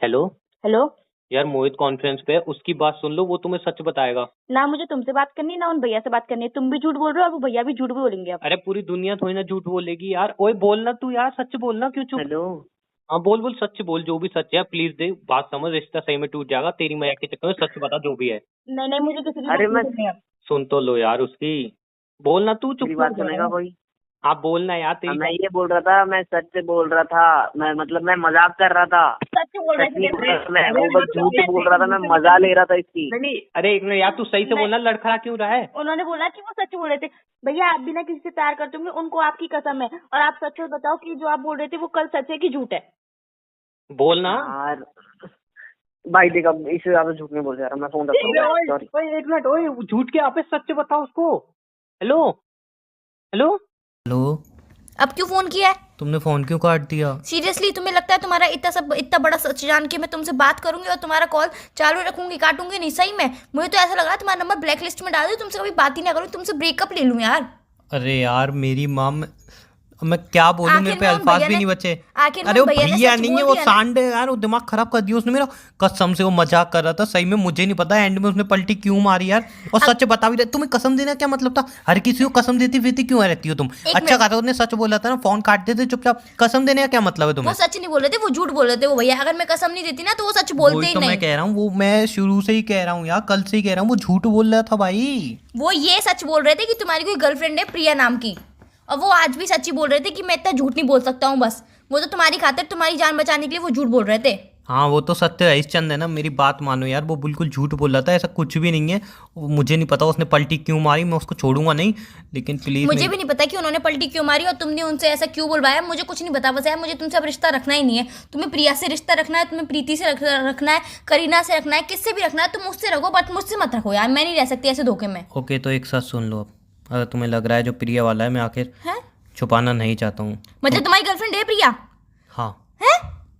Hello. Hello. यार मोहित conference पे है, उसकी बात सुन लो, वो तुम्हें सच बताएगा। ना मुझे तुमसे बात करनी ना उन भैया से बात करनी है। तुम भी झूठ बोल रहे हो और वो भैया भी झूठ बोलेंगे अब। अरे पूरी दुनिया थोड़ी ना झूठ बोलेगी यार। ओए बोलना तू यार, सच बोलना, क्यों चुप। हेलो। हाँ बोल बोल, सच बोल, जो भी सच है प्लीज दे, बात समझ, रिश्ता सही में टूट जाएगा तेरी मजाक के चक्कर में। सच बता जो भी है। नहीं नहीं, मुझे किसी की अरे बात नहीं मैं सुननी अब। सुन तो लो यार उसकी। बोलना तू, चुप मेरी क्यों बात हो सुनेगा रहा है। कोई? आप बोलना यार, तेरी मैं बात। ये बोल रहा था, मैं सच से बोल रहा था। मैं मजाक कर रहा था। सच बोल रहे सच नहीं बोल थे। रहा था मैं, वो बस झूठ बोल रहा था। मैं मजा ले रहा था इसकी। नहीं नहीं, अरे एक मिनट यार, तू सही से बोलना, लड़खड़ा क्यों रहा है। उन्होंने बोला कि वो सच बोल रहे थे। भैया आप बिना किसी से प्यार करते होंगे, उनको आपकी कसम है। और आप सच सच बताओ कि जो आप बोल रहे थे वो कल सच है कि झूठ है। बोलना। यार भाई देखा, इससे ज्यादा झूठ नहीं बोल रहा। मैं फोन रखता हूँ, सॉरी। ओए एक मिनट, ओए झूठ के आप सच बताओ उसको। Hello hello. हेलो। अब क्यों फोन किया है? तुमने फोन क्यों काट दिया? सीरियसली तुम्हें लगता है तुम्हारा इतना बड़ा सच जान के मैं तुमसे बात करूंगी और तुम्हारा कॉल चालू रखूंगी, काटूंगी नहीं? सही में मुझे तो ऐसा लग रहा है तुम्हारा नंबर ब्लैक लिस्ट में डाल दूं, तुमसे कभी बात ही ना करूं, तुमसे ब्रेकअप ले लूं यार। अरे यार मेरी मैं क्या बोलूं, आखिर मेरे पे में उन अल्फाज भैया भी ने- नहीं बचे। आखिर में अरे वो उन भैया ने भैया सच नहीं बोल है, वो दिया ना। सांड है यार, वो दिमाग खराब कर दिया उसने मेरा। कसम से वो मजाक कर रहा था, सही में मुझे नहीं पता एंड में उसने पलटी क्यों मारी यार। और सच बता भी रहे, तुम्हें कसम देना क्या मतलब था? हर किसी को कसम देती फिरती क्यों रहती हो तुम? अच्छा कहा था उसने, सच बोला था ना, फोन काट देते चुपचाप। कसम देने का क्या मतलब है वो तुम्हें? सच नहीं बोल रहे थे, वो झूठ बोल रहे थे वो भैया। अगर मैं कसम नहीं देती ना तो वो सच बोलते वही ही तो मैं नहीं। कह रहा हूँ, वो मैं शुरू से ही कह रहा हूँ यार, कल से ही कह रहा हूँ, वो झूठ बोल रहा था भाई। वो ये सच बोल रहे थे कि तुम्हारी कोई गर्लफ्रेंड है प्रिया नाम की, और वो आज भी सच ही बोल रहे थे कि मैं इतना झूठ नहीं बोल सकता हूँ। बस वो तो तुम्हारी खातिर, तुम्हारी जान बचाने के लिए वो झूठ बोल रहे थे। हाँ वो तो सत्य हरिश्चंद है ना, मेरी बात मानो यार, वो बिल्कुल झूठ बोल रहा था, ऐसा कुछ भी नहीं है। मुझे नहीं पता उसने पलटी क्यों मारी, मैं उसको छोड़ूंगा नहीं, लेकिन प्लीज मुझे भी नहीं पता कि उन्होंने पलटी क्यों मारी और तुमने उनसे ऐसा क्यों बुलवाया, मुझे कुछ नहीं पता। बस यार मुझे तुमसे अब रिश्ता रखना ही नहीं है। तुम्हें प्रिया से रिश्ता रखना है, तुम्हें प्रीति से रखना है, करीना से रखना है, किससे भी रखना है तुम मुझसे रखो, बट मुझसे मत रखो यार। मैं नहीं रह सकती ऐसे धोखे में। ओके तो एक साथ सुन लो। अब अगर तुम्हें लग रहा है जो प्रिया वाला है, मैं आखिर है छुपाना नहीं चाहता हूँ। मतलब तुम्हारी गर्लफ्रेंड है प्रिया? हाँ है?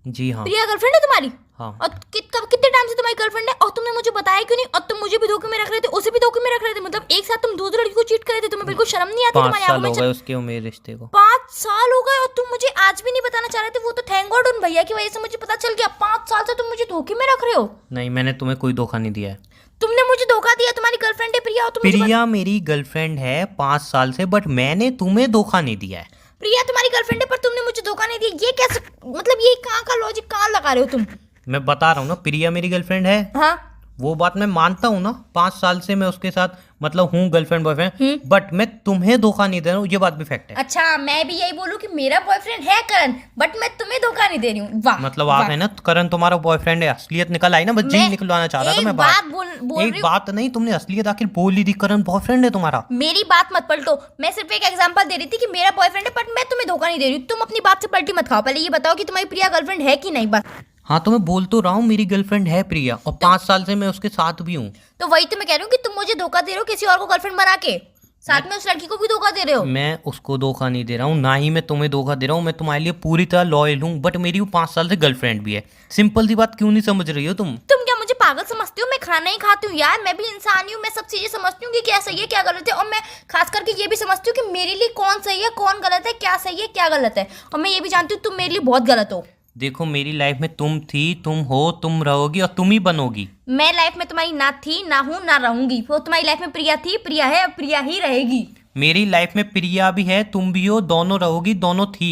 जी हाँ। प्रिया गर्लफ्रेंड है तुम्हारी? हाँ। और कितने टाइम से तुम्हारी गर्लफ्रेंड है और तुमने मुझे बताया क्यों नहीं? और तुम मुझे भी धोखे में रख रहे थे, उसे भी धोखे में रख रहे थे। मतलब एक साथ तुम दो लड़की को चीट कर रहे थे। तुम्हें बिल्कुल शर्म नहीं आती? 5 तुम्हारी साल आंखों हो में गए उसके मेरे रिश्ते को। 5 साल हो गए और तुम मुझे आज भी नहीं बताना चाह रहे थे। वो तो थैंक गॉड उन भैया की वजह से मुझे पता चल गया। 5 साल से तुम मुझे धोखे में रख रहे हो। नहीं, मैंने तुम्हें कोई धोखा नहीं दिया है। तुमने मुझे धोखा दिया। तुम्हारी गर्लफ्रेंड है प्रिया और तुम मुझे प्रिया मेरी गर्लफ्रेंड है 5 साल से, बट मैंने तुम्हें धोखा नहीं दिया है। प्रिया तुम्हारी गर्लफ्रेंड है पर तुमने मुझे धोखा नहीं दिया। ये कैसे, मतलब ये कहाँ का लॉजिक कहाँ लगा रहे हो तुम? मैं बता रहा हूँ ना, प्रिया मेरी गर्लफ्रेंड है, हाँ वो बात मैं मानता हूँ ना। 5 साल से मैं उसके साथ मतलब हूँ गर्लफ्रेंड बॉयफ्रेंड, बट मैं तुम्हें धोखा नहीं दे रहा हूँ, ये बात भी फैक्ट है। अच्छा, मैं भी यही बोलूं कि मेरा बॉयफ्रेंड है करण, बट मैं तुम्हें धोखा नहीं दे रही हूँ। वाह मतलब आप है ना, करण तुम्हारा बॉयफ्रेंड है, असलियत निकल आई ना, बस जीन निकलवाना चाह रहा था मैं। बात बोल एक रही बात नहीं, तुमने असलियत आखिर बोल ही दी, करण बॉयफ्रेंड है तुम्हारा। मेरी बात मत पलटो। मैं सिर्फ एक एग्जांपल दे रही थी कि मेरा बॉयफ्रेंड है, बट मैं तुम्हें धोखा नहीं दे रही हूँ। तुम अपनी बात से पलटी मत खाओ। पहले ये बताओ कि तुम्हारी प्रिया गर्लफ्रेंड है कि नहीं। बस हाँ तो मैं बोल तो रहा हूँ, मेरी गर्लफ्रेंड है प्रिया, और 5 साल से मैं उसके साथ भी हूँ। तो वही तो मैं कह रही हूँ कि तुम मुझे धोखा दे रहे हो किसी और को गर्लफ्रेंड बना के, साथ में उस लड़की को भी धोखा दे रहे हो। मैं उसको धोखा नहीं दे रहा हूँ, ना ही मैं तुम्हें धोखा दे रहा हूँ। मैं तुम्हारे लिए पूरी तरह लॉयल हूँ, बट मेरी वो 5 साल से गर्लफ्रेंड भी है। सिंपल सी बात क्यों नहीं समझ रही हो तुम? तुम क्या मुझे पागल समझते हो? मैं खाना ही खाती हूँ यार, मैं भी इंसान ही हूँ। मैं सब चीजें समझती हूँ कि क्या सही है क्या गलत है, और मैं खास करके ये भी समझती हूँ कि मेरे लिए कौन सही है कौन गलत है, क्या सही है क्या गलत है। और मैं ये भी जानती हूँ तुम मेरे लिए बहुत गलत हो। देखो मेरी लाइफ में तुम थी, तुम हो, तुम रहोगी और तुम ही बनोगी। मैं लाइफ में तुम्हारी ना थी, ना हूँ, ना रहूंगी। वो तुम्हारी लाइफ में प्रिया थी, प्रिया है, प्रिया ही रहेगी। मेरी लाइफ में प्रिया भी है, तुम भी हो, दोनों रहोगी, दोनों थी।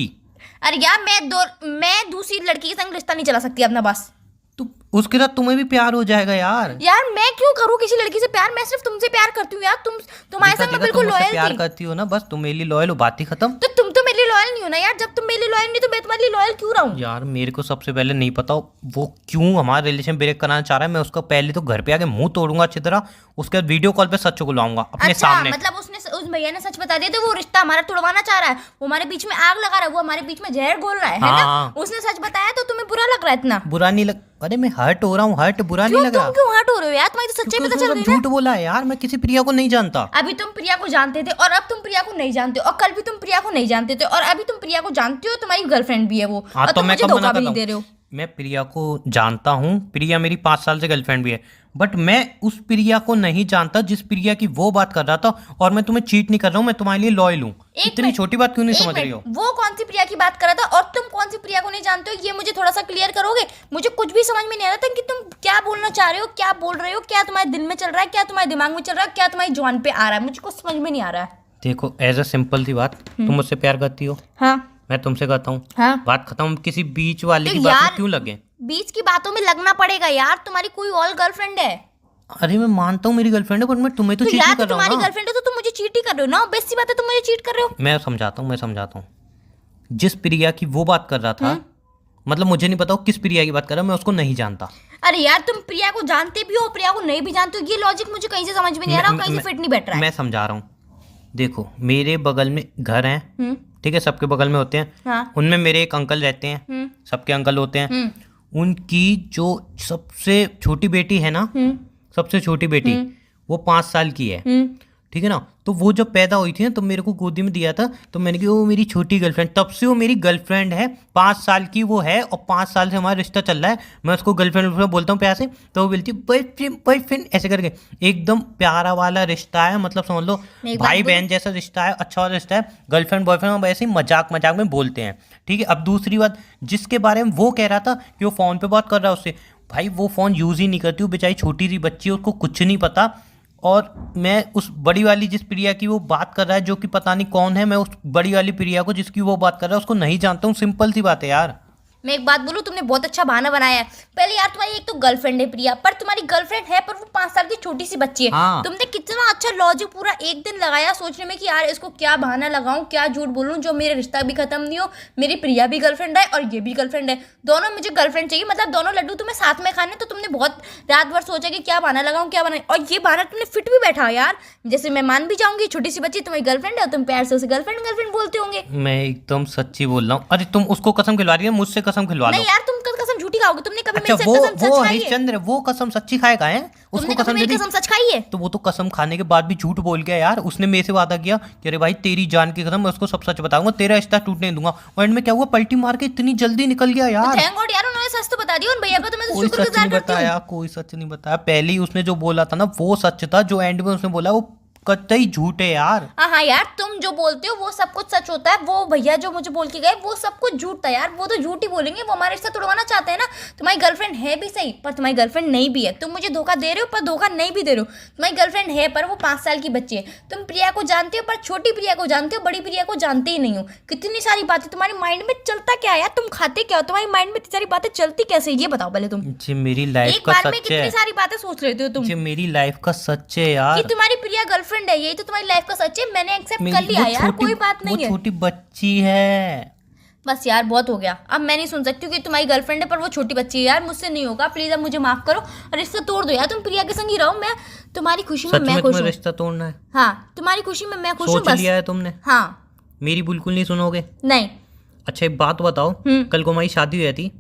अरे यार मैं दूसरी लड़की के संग रिश्ता नहीं चला सकती अपना। बस तो उसके साथ तुम्हें भी प्यार हो जाएगा यार। यार मैं क्यों करूँ किसी लड़की से प्यार? मैं सिर्फ तुमसे प्यार करती हूँ यार। तुम्हारे संग मैं बिल्कुल लॉयल प्यार थी। करती हो ना, बस तुम मेरे लिए लॉयल हो, बात ही खत्म। तो तुम तो मेरे लिए लॉयल नहीं हो ना यार। जब तुम मेरे लिए लॉयल नहीं तो मैं तुम्हारे लिए लॉयल क्यों रहूं? यार मेरे को सबसे पहले नहीं पता वो क्यों हमारा रिलेशन ब्रेक कराना चाह रहा है। मैं उसका पहले तो घर पे आके मुंह तोड़ूंगा अच्छी तरह, उसके बाद वीडियो कॉल पे सच को लाऊंगा अपने अच्छा, सामने। मतलब उस भैया ने सच बता दिया तो वो रिश्ता हमारा तोड़वाना चाह रहा है, वो हमारे बीच में आग लगा रहा है, वो हमारे बीच में जहर घोल रहा है ना? हाँ। उसने सच बताया तो तुम्हें बुरा लग रहा है इतना? बुरा नहीं लग, अरे मैं हर्ट हो रहा हूँ, हर्ट बुरा नहीं क्यों? लग रहा। तुम क्यों हर्ट हो रहे हो यार? तुम्हारी तो सच्चाई क्योंकि पता चल उसने गई झूठ ना। बोला है यार, मैं किसी प्रिया को नहीं जानता। अभी तुम प्रिया को जानते थे और अब तुम प्रिया को नहीं जानते हो, और कल भी तुम प्रिया को नहीं जानते थे और अभी तुम प्रिया को जानते हो। तुम्हारी गर्लफ्रेंड भी है वो, हाँ और तो तुम मैं मुझे कब मना धोखा कर भी रहा नहीं दे रहे हो। हूँ? मैं प्रिया को जानता हूँ, प्रिया मेरी 5 साल से गर्लफ्रेंड भी है, बट मैं उस प्रिया को नहीं जानता जिस प्रिया की वो बात कर रहा था, और मैं तुम्हें चीट नहीं कर रहा हूँ, मैं तुम्हारे लिए लॉयल हूँ। इतनी छोटी बात क्यों नहीं समझ रही हो? वो कौन सी प्रिया की बात कर रहा था और तुम कौन सी प्रिया को नहीं जानते हो, ये मुझे थोड़ा सा क्लियर करोगे? मुझे कुछ भी समझ में नहीं आ रहा था कि तुम क्या बोलना चाह रहे हो, क्या बोल रहे हो, क्या तुम्हारे दिल में चल रहा है, क्या तुम्हारे दिमाग में चल रहा है, क्या तुम्हारी जुबान पे आ रहा है, मुझे कुछ समझ में नहीं आ रहा है। देखो, एज अ सिंपल सी बात, तुम मुझसे प्यार करती हो, हाँ मैं तुमसे करता हूँ, हाँ। बात खत्म। किसी बीच वाले तो की बात यार, में क्यों लगे? बीच की बातों में लगना पड़ेगा यार, तुम्हारी कोई और गर्लफ्रेंड है। अरे मैं मानता हूँ मेरी गर्लफ्रेंड है, पर मैं तुम्हें तो चीट यार नहीं तो कर रहा तुम्हारी हूँ ना। गर्लफ्रेंड है तो तुम मुझे चीट ही कर रहे हो ना, बेस्ट सी बात है, तुम मुझे चीट कर रहे हो। मैं समझाता हूँ। जिस प्रिया की वो बात कर रहा था, मतलब मुझे नहीं पता वो किस प्रिया की बात कर रहा है, मैं उसको नहीं जानता। अरे यार तुम प्रिया को जानते भी हो, प्रिया को नहीं भी जानते हो, ये लॉजिक मुझे कहीं से समझ में नहीं आ रहा, कहीं से फिट नहीं बैठ रहा है। मैं समझा रहा हूँ। देखो, मेरे बगल में घर हैं, ठीक है, सबके बगल में होते हैं। हाँ। उनमें मेरे एक अंकल रहते हैं, सबके अंकल होते हैं। उनकी जो सबसे छोटी बेटी है ना, सबसे छोटी बेटी, वो 5 साल की है, ठीक है ना। तो वो जब पैदा हुई थी ना, तो मेरे को गोदी में दिया था, तो मैंने कहा वो मेरी छोटी गर्लफ्रेंड, तब से वो मेरी गर्लफ्रेंड है। 5 साल की वो है और 5 साल से हमारा रिश्ता चल रहा है। मैं उसको गर्लफ्रेंड बोलता हूँ प्यार से, तो वो बोलती है बॉयफ्रेंड ऐसे करके। एकदम प्यारा वाला रिश्ता है, मतलब समझ लो भाई बहन जैसा रिश्ता है, अच्छा वाला रिश्ता है। गर्लफ्रेंड बॉयफ्रेंड हम ऐसे ही मजाक में बोलते हैं, ठीक है। अब दूसरी बात, जिसके बारे में वो कह रहा था कि वो फ़ोन पे बात कर रहा है उससे, भाई वो फ़ोन यूज़ ही नहीं करती, वो बेचारी छोटी सी बच्ची है, उसको कुछ नहीं पता। और मैं उस बड़ी वाली जिस प्रिया की वो बात कर रहा है, जो कि पता नहीं कौन है, मैं उस बड़ी वाली प्रिया को जिसकी वो बात कर रहा है उसको नहीं जानता हूँ। सिंपल सी बात है यार। मैं एक बात बोलूं, तुमने बहुत अच्छा बहाना बनाया है। पहले यार तुम्हारी एक तो गर्लफ्रेंड है प्रिया, पर तुम्हारी गर्लफ्रेंड है पर वो 5 साल की छोटी सी बच्ची है। हाँ। तुमने कितना अच्छा लॉजिक पूरा एक दिन लगाया सोचने में कि यार इसको क्या बहाना लगाऊं, क्या झूठ बोलूं जो मेरे रिश्ता भी खत्म नहीं हो, मेरी प्रिया भी गर्लफ्रेंड है और ये भी गर्लफ्रेंड है, दोनों मुझे गर्लफ्रेंड चाहिए, मतलब दोनों लड्डू तुम्हें साथ में खाने। तो तुमने बहुत रात भर सोचा कि क्या बहाना लगाऊं, क्या बहाना, और ये बहाना तुमने फिट भी बैठा यार। जैसे मैं मान भी जाऊंगी छोटी सी बच्ची तुम्हारी गर्लफ्रेंड है और तुम प्यार से उसे गर्लफ्रेंड बोलते होंगे। मैं एकदम सच्ची बोल रहा हूँ। अरे तुम उसको कसम खिलवा रही है, मुझसे कसम खिलवा लो। नहीं यार, तुम कल कसम झूठी खाओगे, तुमने कभी अच्छा, मेरे से कसम सच खाई है? हरिश्चंद्र वो कसम सच्ची खाएगा है, उसको तुमने कसम कभी मेरी दे दी। कसम सच खाई है? तो वो तो कसम खाने के बाद भी झूठ बोल गया यार। उसने मेरे से वादा किया कि अरे भाई तेरी जान की कसम, मैं उसको सब सच बताऊंगा, तेरा रिश्ता टूटने नहीं दूंगा। और एंड में क्या हुआ, पलटी मार के इतनी जल्दी निकल गया यार। थैंक गॉड यार, उन्होंने सच तो बता दिया उन भैया को, तो मैं तो कोई सच शुक्रगुजार नहीं करती हूँ। बताया, कोई सच नहीं बताया। पहले ही उसने जो बोला था ना वो सच था, जो एंड में उसने बोला वो कतई झूठ है यार। हाँ यार, तुम जो बोलते हो वो सब कुछ सच होता है। वो भैया जो मुझे बोल के गए वो सब कुछ झूठ था यार, वो तो झूठ ही बोलेंगे, वो हमारे रिश्ता तोड़वाना चाहते हैं ना। तुम्हारी गर्लफ्रेंड है भी सही, पर तुम्हारी गर्लफ्रेंड नहीं भी है। तुम मुझे धोखा दे रहे हो पर धोखा नहीं भी दे रहे हो। तुम्हारी गर्लफ्रेंड है पर वो 5 साल की बच्ची है। तुम प्रिया को जानते हो पर छोटी प्रिया को जानते हो, बड़ी प्रिया को जानते ही नहीं हो। कितनी सारी बातें तुम्हारे माइंड में चलता क्या है यार, तुम खाते क्या हो, तुम्हारी माइंड में इतनी सारी बातें चलती कैसे, ये बताओ पहले तुम। जी मेरी लाइफ एक का बार में सच है, कितनी सारी बातें सोच लेते हो तुम जी मेरी लाइफ का सच है यार। कि तुम्हारी प्रिया गर्लफ्रेंड है, यही तो तुम्हारी लाइफ का सच है। मैंने एक्सेप्ट कर लिया यार, कोई बात नहीं है। वो छोटी बच्ची है। बस यार बहुत हो गया, अब मैं नहीं सुन सकती हूँ कि तुम्हारी गर्लफ्रेंड है पर वो छोटी बच्ची है। यार मुझसे नहीं होगा, प्लीज अब मुझे माफ करो और रिश्ता तोड़ दो यार। तुम प्रिया के संग ही रहो, मैं तुम्हारी खुशी में सच मैं में खुश तुम्हें हूँ। रिश्ता तोड़ना है? हाँ, तुम्हारी खुशी में मैं खुश हूँ सोच बस। लिया है तुमने? हाँ। मेरी बिल्कुल नहीं सुनोगे? नहीं। अच्छा एक बात बताओ, कल को हमारी शादी हुई थी,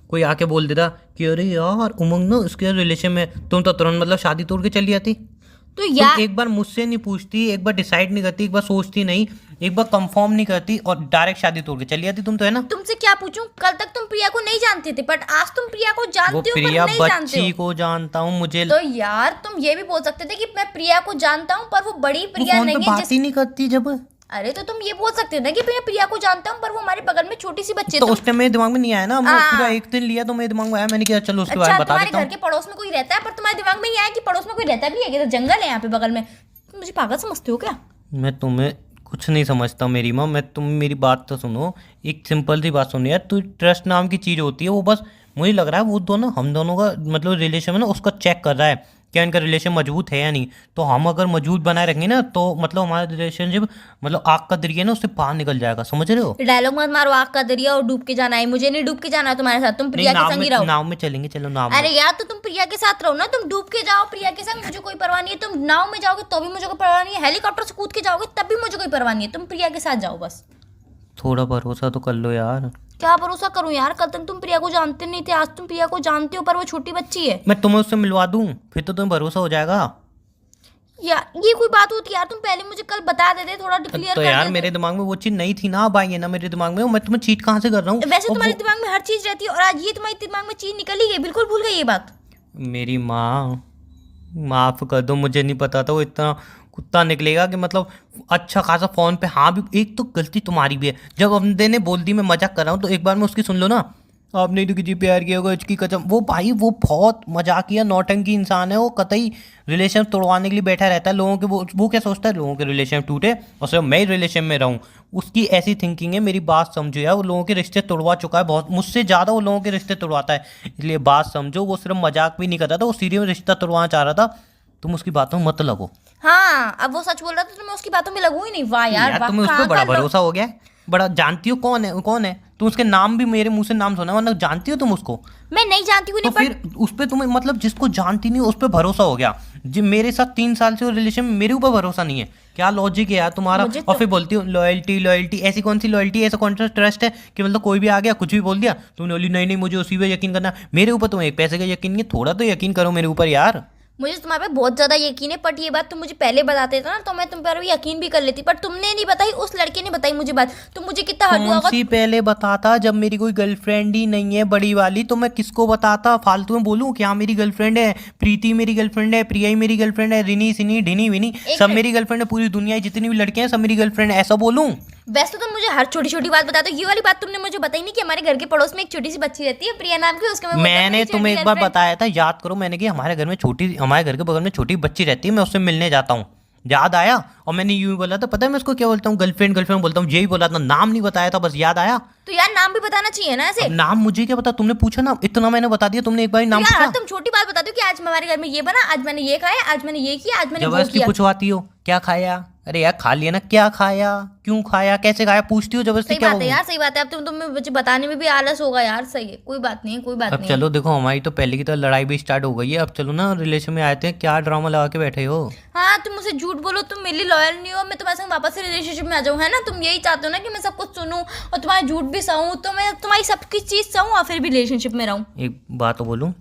कोई आके बोल देता कि अरे यार उमंग ना उसके रिलेशन में, तुम तो तुरंत मतलब शादी तोड़ के चली जाती। तो यार एक बार मुझसे नहीं पूछती, एक बार डिसाइड नहीं करती, एक बार सोचती नहीं, एक बार कंफर्म नहीं करती और डायरेक्ट शादी तोड़ के चली जाती तुम, तो है ना। तुमसे क्या पूछूं, कल तक तुम प्रिया को नहीं जानते थे बट आज तुम प्रिया को वो जानते हो पर प्रिया नहीं जानते बच्ची हो। को जानता हूँ मुझे। तो यार तुम ये भी बोल सकते थे कि मैं प्रिया को जानता हूँ पर वो बड़ी प्रिया फोन पे नहीं है बात ही नहीं करती जब। अरे तो तुम ये बोल सकते थे ना कि मैं प्रिया को जानता हूँ पर वो हमारे बगल में छोटी सी बच्ची है। तो उस टाइम मेरे दिमाग में नहीं आया ना, मैं हाँ। पूरा एक दिन लिया तो मेरे दिमाग में आया, मैंने कहा चलो उसके बारे अच्छा, में बता तुम्हारे देता घर हूँ। के पड़ोस में कोई रहता है पर तुम्हारे दिमाग में नहीं आया कि पड़ोस में कोई रहता भी है, ये तो जंगल है यहाँ पे बगल में। तुम मुझे पागल समझते हो क्या? मैं तुम्हें कुछ नहीं समझता मेरी माँ, तुम मेरी बात तो सुनो, एक सिंपल सी बात सुनो यार। तो ट्रस्ट नाम की चीज़ होती है, वो बस मुझे लग रहा है वो दोनों हम दोनों का मतलब रिलेशन है ना, उसका चेक कर रहा है क्या इनका रिलेशन मजबूत है या नहीं। तो हम अगर मजबूत बनाए रखेंगे ना तो मतलब हमारा रिलेशनशिप मतलब आग का दरिया ना उससे बाहर निकल जाएगा, समझ रहे हो। डायलॉग मत मारो, आग का दरिया और डूब के जाना है। मुझे नहीं डूब के जाना है तुम्हारे साथ, तुम प्रिया के संग ही रहो। नाव में चलेंगे, चलो नाव में। अरे यार तो तुम प्रिया के साथ रहो ना, तुम डूब के जाओ प्रिया के संग, मुझे कोई परवाह नहीं है। तुम नाव में जाओगे तो भी मुझे कोई परवाह नहीं है, हेलीकॉप्टर से कूद के जाओगे तब भी मुझे कोई परवाह नहीं है। तुम प्रिया के साथ जाओ बस। थोड़ा भरोसा तो कर लो यार। क्या भरोसा करूं यार, कल तक तुम प्रिया को जानते नहीं थे, आज तुम प्रिया को जानते हो पर वो छोटी बच्ची है। मैं तुम्हें उससे मिलवा दूं फिर तो तुम्हें भरोसा हो जाएगा। यार ये कोई बात होती है यार, तुम पहले मुझे कल बता देते, थोड़ा क्लियर तो कर यार देते। मेरे दिमाग में वो चीज नहीं थी ना, अब आई है ना मेरे दिमाग में, मैं तुम्हें चीट कहाँ से कर रहा हूँ। वैसे तुम्हारे दिमाग में हर चीज रहती है और आज ये तुम्हारे दिमाग में चीज निकल ही गई, बिल्कुल भूल गई ये बात। मेरी माँ माफ कर दो, मुझे नहीं पता था वो इतना कुत्ता निकलेगा कि मतलब अच्छा खासा फोन पे। हाँ भी एक तो गलती तुम्हारी भी है, जब बंदे ने बोल दी मैं मजाक कर रहा हूँ तो एक बार में उसकी सुन लो ना, आपने तो किसी प्यार किया होगा इसकी कसम। वो भाई वो बहुत मजाकिया नौटंकी इंसान है, वो कतई रिलेशन तोड़वाने के लिए बैठा रहता है लोगों के। वो क्या सोचता है लोगों के रिलेशन टूटे और सिर्फ मैं ही रिलेशन में रहूँ, उसकी ऐसी थिंकिंग है। मेरी बात समझो यार, वो लोगों के रिश्ते तोड़वा चुका है बहुत, मुझसे ज़्यादा वो लोगों के रिश्ते तोड़वाता है, इसलिए बात समझो। वो सिर्फ मजाक भी नहीं कर रहा था, वो सीरियस में रिश्ता तोड़वाना चाह रहा था, तुम उसकी बातों में मत लगो। हाँ अब वो सच बोल रहा था तो मैं उसकी बातों में लगू ही नहीं। वाह यार, वाह, तुम्हें उस पर कहाँ बड़ा का लोग- भरोसा हो गया है, बड़ा जानती हो कौन है कौन है, तुम उसके नाम भी मेरे मुंह से नाम सुना, वरना जानती हो तुम उसको? मैं नहीं जानती हूँ तो नहीं, फिर उस पे तुम्हें मतलब जिसको जानती नहीं उस पे भरोसा हो गया। जो मेरे साथ 3 साल से रिलेशन में मेरे ऊपर भरोसा नहीं है, क्या लॉजिक है यार तुम्हारा? मुझे और तो- फिर बोलती हो लॉयल्टी लॉयल्टी, ऐसी कौन सी लॉयल्टी, ऐसा कौन सा ट्रस्ट है कि मतलब कोई भी आ गया कुछ भी बोल दिया तुमने बोली नहीं नहीं मुझे उसी पे यकीन करना। मेरे ऊपर तुम्हें एक पैसे का यकीन नहीं है, थोड़ा तो यकीन करो मेरे ऊपर यार। मुझे तुम्हारे पे बहुत ज्यादा यकीन है, बट ये बात तुम मुझे पहले बताते थे ना तो मैं तुम पर भी यकीन भी कर लेती, पर तुमने नहीं बताई, उस लड़के ने बताई मुझे बात। तो मुझे कितना हर्ट हुआ कौन होगा। सी पहले बताता, जब मेरी कोई गर्लफ्रेंड ही नहीं है बड़ी वाली तो मैं किसको बताता? फालतू में बोलूं क्या मेरी गर्लफ्रेंड है, प्रीति मेरी गर्लफ्रेंड है, प्रिया ही मेरी गर्लफ्रेंड है, रिनी सिनी ढिनी विनी सब मेरी गर्लफ्रेंड है, पूरी दुनिया की जितनी भी लड़कियां हैं सब मेरी गर्लफ्रेंड है, ऐसा बोलूं? वैसे तो तुम मुझे हर छोटी छोटी बात बताते हो, ये वाली बात तुमने मुझे बताई नहीं कि हमारे घर के पड़ोस में एक छोटी सी बच्ची रहती है प्रिया नाम की, उसके मैंने तुम्हें एक बार बताया था, याद करो, मैंने कि हमारे घर में हमारे घर के बगल में छोटी बच्ची रहती है, मैं उससे मिलने जाता हूँ, याद आया? और मैंने यूं ही बोला था, पता है मैं उसको क्या बोलता हूँ? गर्लफ्रेंड गर्लफ्रेंड बोलता हूँ, यही बोला था, नाम नहीं बताया था, बस याद आया। तो यार नाम भी बताना चाहिए ना ऐसे। अब नाम मुझे क्या पता, तुमने पूछा ना, इतना मैंने बता दिया, तुमने एक बार ही नाम यार पूछा। तुम छोटी बात बताते हो कि आज हमारे घर में ये बना, आज मैंने ये खाया, आज मैंने ये किया, आज मैंने वो जबरदस्ती किया। पूछवाती हो क्या खाया? अरे यार खा लिया ना, क्या खाया, क्यों खाया, कैसे खाया, पूछती हो जबरदस्ती सही क्या बात है होगा? यार, सही बात है। अब तुम्हें मुझे बताने में भी आलस होगा यार, सही है, कोई बात नहीं है, कोई बात अब नहीं चलो देखो, हमारी तो पहले की तो लड़ाई भी स्टार्ट हो गई है, अब चलो ना रिलेशन में आए थे, क्या ड्रामा लगा के बैठे हो? है। हाँ तुम मुझे झूठ बोलो, तुम मेरे लिए लॉयल नहीं हो, मैं तुम्हारे संग वापस से रिलेशनशिप में आ जाऊँ, है ना? तुम यही चाहते हो ना कि मैं सब कुछ सुनूं और तुम्हारा झूठ भी सहूं, तो मैं तुम्हारी सबकी चीज सहूं और फिर भी रिलेशनशिप में रहूं। एक बात तो बोलूं,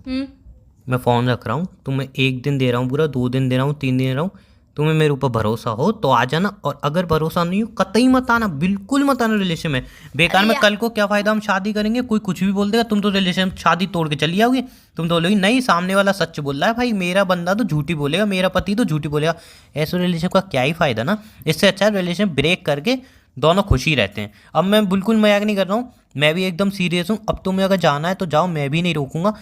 मैं फ़ोन रख रहा हूँ, तुम्हें 1 दिन दे रहा हूँ पूरा, 2 दिन दे रहा हूँ, 3 दिन दे रहा हूँ, तुम्हें मेरे ऊपर भरोसा हो तो आ जाना, और अगर भरोसा नहीं हो कतई मत आना, बिल्कुल मत आना रिलेशन में। बेकार में कल को क्या फ़ायदा, हम शादी करेंगे कोई कुछ भी बोल देगा, तुम तो रिलेशन शादी तोड़ के चली आओगी, तुम तो बोलोगी नहीं सामने वाला सच बोल रहा है, भाई मेरा बंदा तो झूठी बोलेगा, मेरा पति तो झूठी बोलेगा, ऐसे रिलेशन का क्या ही फ़ायदा ना। इससे अच्छा रिलेशन ब्रेक करके दोनों खुशी रहते हैं। अब मैं बिल्कुल मजाक नहीं कर रहा हूँ, मैं भी एकदम सीरियस हूँ। अब तुम्हें अगर जाना है तो जाओ, मैं भी नहीं रोकूंगा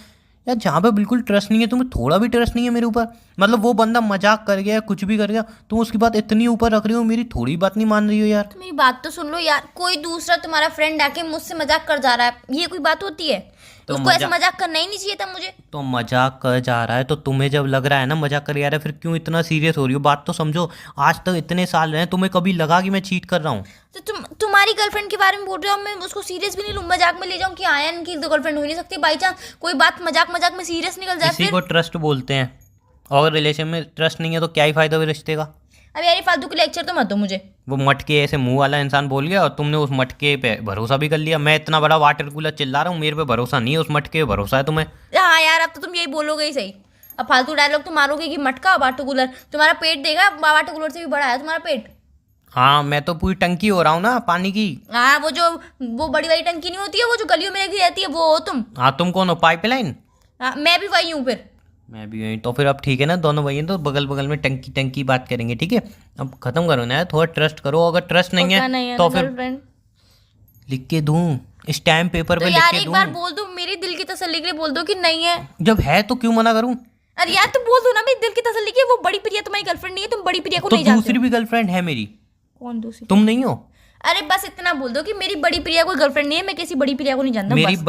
यार। जहाँ पे बिल्कुल ट्रस्ट नहीं है, तुम्हें थोड़ा भी ट्रस्ट नहीं है मेरे ऊपर, मतलब वो बंदा मजाक कर गया कुछ भी कर गया, तुम उसकी बात इतनी ऊपर रख रही हो, मेरी थोड़ी बात नहीं मान रही हो यार। तो मेरी बात तो सुन लो यार, कोई दूसरा तुम्हारा फ्रेंड आके मुझसे मजाक कर जा रहा है, ये कोई बात होती है? तो उसको ऐसे मजाक करना ही नहीं चाहिए था मुझे। तो मजाक कर जा रहा है तो तुम्हें जब लग रहा है ना मजाक कर जा रहा है, फिर क्यों इतना सीरियस हो रही हो? बात तो समझो, आज तक इतने साल रहे, तुम्हें कभी लगा कि मैं चीट कर रहा हूँ? तो तुम्हारी गर्लफ्रेंड के बारे में बोल रहे हो, मैं उसको सीरियस भी नहीं लूँ, मजाक में ले जाऊँ कि आयन की तो गर्लफ्रेंड हो नहीं सकती, बाई चांस कोई बात मजाक मजाक में सीरियस निकल जाए किसी फिर। को ट्रस्ट बोलते हैं, और रिलेशन में ट्रस्ट नहीं है तो क्या ही फायदा हुआ रिश्ते का? अब यार ये फालतू के लेक्चर तो मत दो मुझे। वो मटके ऐसे मुंह वाला इंसान बोल गया और तुमने उस मटके पे भरोसा भी कर लिया। मैं इतना बड़ा वाटर कूलर चिल्ला रहा हूँ, मेरे पे भरोसा नहीं है, उस मटके पे भरोसा है तुम्हें। हाँ यार अब तो तुम यही बोलोगे ही सही, अब फालतू डायलॉग तुम मारोगे कि मटका वाटर कूलर, तुम्हारा पेट देगा, वाटर कूलर से भी बड़ा है तुम्हारा पेट। हाँ मैं तो पूरी टंकी हो रहा हूँ ना पानी की। हाँ वो बड़ी वाली टंकी नहीं होती है, वो जो गलियों में लगी रहती है, वो हो तुम। हाँ तुम कौन हो, पाइपलाइन? हाँ मैं भी वही हूँ फिर। मैं भी यही, तो फिर अब ठीक है ना, दोनों भाई हैं तो बगल बगल में टंकी टंकी बात करेंगे, ठीक है? अब खत्म करो ना यार, थोड़ा ट्रस्ट करो, अगर ट्रस्ट नहीं है तो फिर गर्लफ्रेंड लिख के दूं, स्टैम्प पेपर तो पे लिख यार के एक बार दूं? बोल दो, मेरे दिल की तसल्ली के लिए बोल दो कि नहीं है। जब है तो क्यों मना करूं? अरे यार तुम बोल दो ना मेरे दिल की तसल्ली की, वो बड़ी प्रिया तुम्हारी गर्लफ्रेंड नहीं है, तुम बड़ी प्रिया को तो नहीं जानते दूसरी भी गर्लफ्रेंड है मेरी। कौन दूसरी? तुम नहीं हो? अरे बस इतना बोल दो कि मेरी बड़ी प्रिया कोई गर्लफ्रेंड नहीं है, मैं किसी बड़ी प्रिया को नहीं जानता मेरी बस।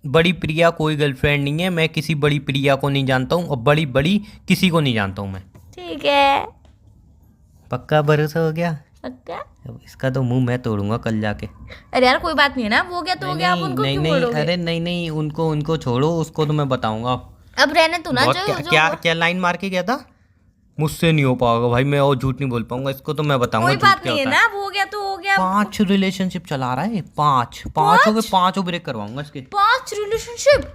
बड़ी प्रिया कोई गर्लफ्रेंड नहीं है, मैं किसी बड़ी प्रिया को नहीं जानता हूँ, और बड़ी किसी को नहीं जानता हूँ मैं। ठीक है, पक्का भरोसा हो गया? पक्का। अब इसका तो मुंह मैं तोड़ूंगा कल जाके। अरे यार कोई बात नहीं है ना, वो गया तो हो गया, आप उनको नहीं क्यों नहीं, बोलोगे? अरे नहीं, उनको छोड़ो, उसको तो मैं बताऊंगा। अब रहने तू ना बहुत जो क्या लाइन मार के गया था? मुझसे नहीं हो पाएगा भाई, मैं और झूठ नहीं बोल पाऊंगा, इसको तो मैं बताऊंगा कोई झूठ बात क्या नहीं है होता ना, वो हो गया तो हो गया। 5 रिलेशनशिप चला रहा है, 5 हो गए, 5 ब्रेक करवाऊंगा इसके। 5 रिलेशनशिप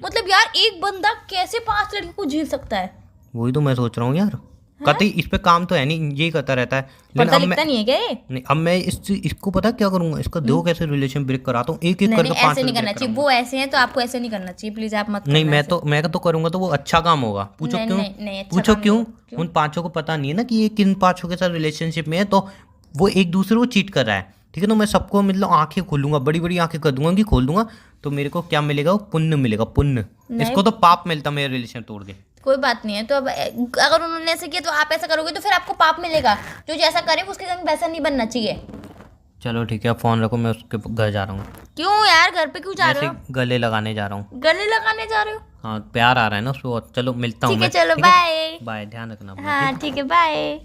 मतलब यार एक बंदा कैसे 5 लड़की को झेल सकता है? वही तो मैं सोच रहा हूँ यार। कहते इस पे काम तो है नहीं, यही करता रहता है। लेकिन पढ़ता अब मैं लिखता नहीं है क्या ये? नहीं, अब मैं इसको पता क्या करूंगा, इसका दो कैसे रिलेशन ब्रेक कराता हूँ, एक एक नहीं करके नहीं 5 ऐसे नहीं करना चाहिए, वो ऐसे हैं तो आपको ऐसे नहीं करना चाहिए, प्लीज आप मत नहीं करना मैं तो करूंगा तो वो अच्छा काम होगा। पूछो नहीं, क्यों? नहीं, नहीं, अच्छा पूछो काम क्यों? नहीं होगा। उन 5 को पता नहीं है ना कि ये किन 5 के साथ रिलेशनशिप में है, तो वो एक दूसरे को चीट कर रहा है। ठीक है, तो मैं सबको मतलब आंखें खोलूंगा, बड़ी बड़ी आंखें कर दूंगा कि खोल दूंगा, तो मेरे को क्या मिलेगा? वो पुण्य मिलेगा, पुण्य। इसको तो पाप मिलता मेरे रिलेशन तोड़ के। कोई बात नहीं है, तो अब अगर उन्होंने ऐसे किया तो आप ऐसा करोगे तो फिर आपको पाप मिलेगा। जो जैसा करे उसके संग वैसा नहीं बनना चाहिए। चलो ठीक है, फोन रखो, मैं उसके घर जा रहा हूँ। क्यों यार, घर पे क्यों जा रहे हो? गले लगाने जा रहा हूँ। गले लगाने जा रहे हो? हाँ, प्यार आ रहा है ना उसको। चलो मिलता हूँ ठीक है, मैं। चलो बाय। बाय, ध्यान रखना अपना। हाँ ठीक है, बाय।